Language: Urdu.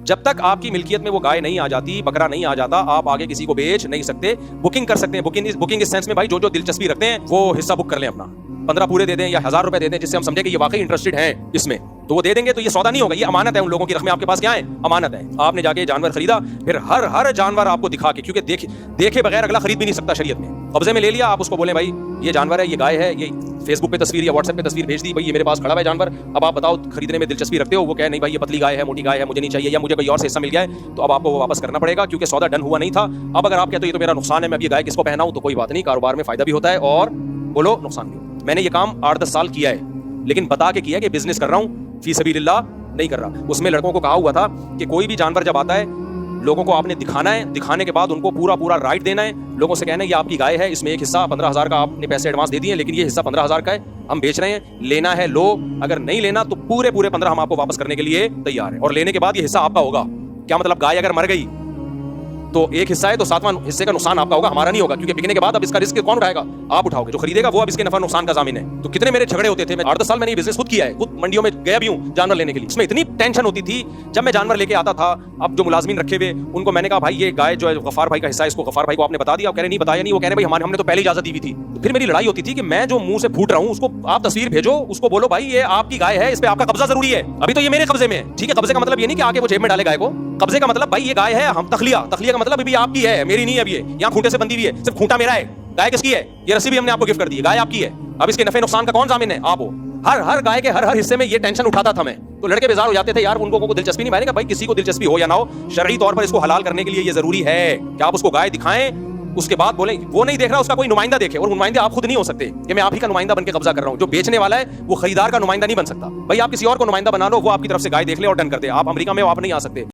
جب تک آپ کی ملکیت میں وہ گائے نہیں آ جاتی, بکرا نہیں آ جاتا, آپ آگے کسی کو بیچ نہیں سکتے. بکنگ کر سکتے ہیں, بکنگ اس سینس میں بھائی جو دلچسپی رکھتے ہیں وہ حصہ بک کر لیں اپنا, 15 پورے دے دیں یا 1000 روپے دے دیں, جس سے ہم سمجھیں کہ یہ واقعی انٹرسٹڈ ہیں اس میں, تو وہ دے دیں گے. تو یہ سودا نہیں ہوگا, یہ امانت ہے. ان لوگوں کی رقمیں آپ کے پاس کیا ہے؟ امانت ہے. آپ نے جا کے جانور خریدا, پھر ہر جانور آپ کو دکھا کے, کیونکہ دیکھے بغیر اگلا خرید بھی نہیں سکتا شریعت میں, قبضے میں لے لیا, آپ اس کو بولیں بھائی یہ جانور ہے, یہ گائے ہے, یہ فیس بک پہ تصویر یا واٹس ایپ پہ تصویر بھیج دی, بھائی یہ میرے پاس کھڑا ہے جانور, اب آپ بتاؤ خریدنے میں دلچسپی رکھتے ہو؟ وہ کہے نہیں بھائی یہ پتلی گائے ہے, موٹی گائے ہے, مجھے نہیں چاہیے, یا مجھے کوئی اور سے حصہ مل گیا ہے, تو اب آپ کو وہ واپس کرنا پڑے گا کیونکہ سودا ڈن ہوا نہیں تھا. اب اگر آپ کہتے ہو یہ تو میرا نقصان ہے, میں اب یہ گائے کس کو پہناؤں, تو کوئی بات نہیں, کاروبار میں فائدہ بھی ہوتا ہے اور بولو نقصان بھی. میں نے یہ کام 8-10 سال کیا ہے, لیکن بتا کے کیا کہ بزنس کر رہا ہوں, فی سبیل اللہ نہیں کر رہا. اس میں لڑکوں کو کہا ہوا تھا کہ کوئی بھی جانور جب آتا ہے لوگوں کو آپ نے دکھانا ہے, دکھانے کے بعد ان کو پورا رائٹ دینا ہے, لوگوں سے کہنا ہے یہ آپ کی گائے ہے, اس میں ایک حصہ 15,000 کا آپ نے پیسے ایڈوانس دے دیے, لیکن یہ حصہ 15,000 کا ہے, ہم بیچ رہے ہیں, لینا ہے لو, اگر نہیں لینا تو پورے 15 ہم آپ کو واپس کرنے کے لیے تیار ہیں, اور لینے کے بعد یہ حصہ آپ کا ہوگا. کیا مطلب؟ گائے اگر مر گئی تو ایک حصہ ہے, تو 7واں حصے کا نقصان آپ کا ہوگا, ہمارا نہیں ہوگا, کیونکہ بکنے کے بعد اب اس کا رسک کون اٹھائے گا؟ آپ اٹھاؤ گے. جو خریدے گا وہ اب اس کے نفع نقصان کا ضامن ہے. تو کتنے میرے جھگڑے ہوتے تھے, میں 8-10 سال میں نے یہ بزنس خود کیا ہے, خود منڈیوں میں گیا بھی ہوں جانور لینے کے لیے. اس میں اتنی ٹینشن ہوتی تھی جب میں جانور لے کے آتا تھا. اب جو ملازمین رکھے ہوئے ان کو میں نے کہا بھائی یہ گائے جو ہے غفار بھائی کا حصہ ہے, اس کو غفار بھائی کو آپ نے بتا دیا؟ کہہ رہے نہیں بتایا نہیں. وہ کہہ رہے بھائی ہم نے تو پہلے اجازت دی ہوئی تھی. پھر میری لڑائی ہوتی تھی کہ میں جو منہ سے پھوٹ رہا ہوں اس کو آپ تصویر بھیجو, اس کو بولو بھائی یہ آپ کی گائے ہے, اس پہ آپ کا قبضہ ضروری ہے, ابھی تو یہ میرے قبضے میں ہے. ٹھیک ہے, قبضے کا مطلب یہ نہیں کہ آگے وہ جیب میں ڈالے گائے کو, قبضے کا مطلب بھائی یہ گائے ہے, ہم تخلیہ کا مطلب ابھی آپ کی ہے, میری نہیں ہے. اب یہ یہاں کھوٹے سے بندی ہوئی ہے, صرف کھوٹا میرا ہے, گائے کس کی ہے؟ یہ رسی بھی ہم نے آپ کو گفٹ کر دی ہے, گائے آپ کی ہے. اب اس کے نفع نقصان کا کون ضامن ہے؟ آپ ہو. ہر گائے کے ہر حصے میں یہ ٹینشن اٹھاتا تھا میں, تو لڑکے بیزار ہو جاتے تھے یار, ان کو دلچسپی نہیں. میں نے کہا بھائی کسی کو دلچسپی ہو یا نہ ہو, شرعی طور پر اس کو حلال کرنے کے لیے یہ ضروری ہے کہ آپ اس کو گائے دکھائیں, اس کے بعد بولیں. وہ نہیں دیکھ رہا, اس کا کوئی نمائندہ دیکھے, اور نمائندہ آپ خود نہیں ہو سکتے کہ میں آپ ہی کا نمائندہ بن کے قبضہ کر رہا ہوں. جو بیچنے والا ہے وہ خریدار کا نمائندہ نہیں بن سکتا. بھائی آپ کسی اور کو نمائندہ بنا لو, وہ آپ کی طرف سے گائے دیکھ لے اور ڈن کر دے. آپ امریکہ میں آپ نہیں آ سکتے.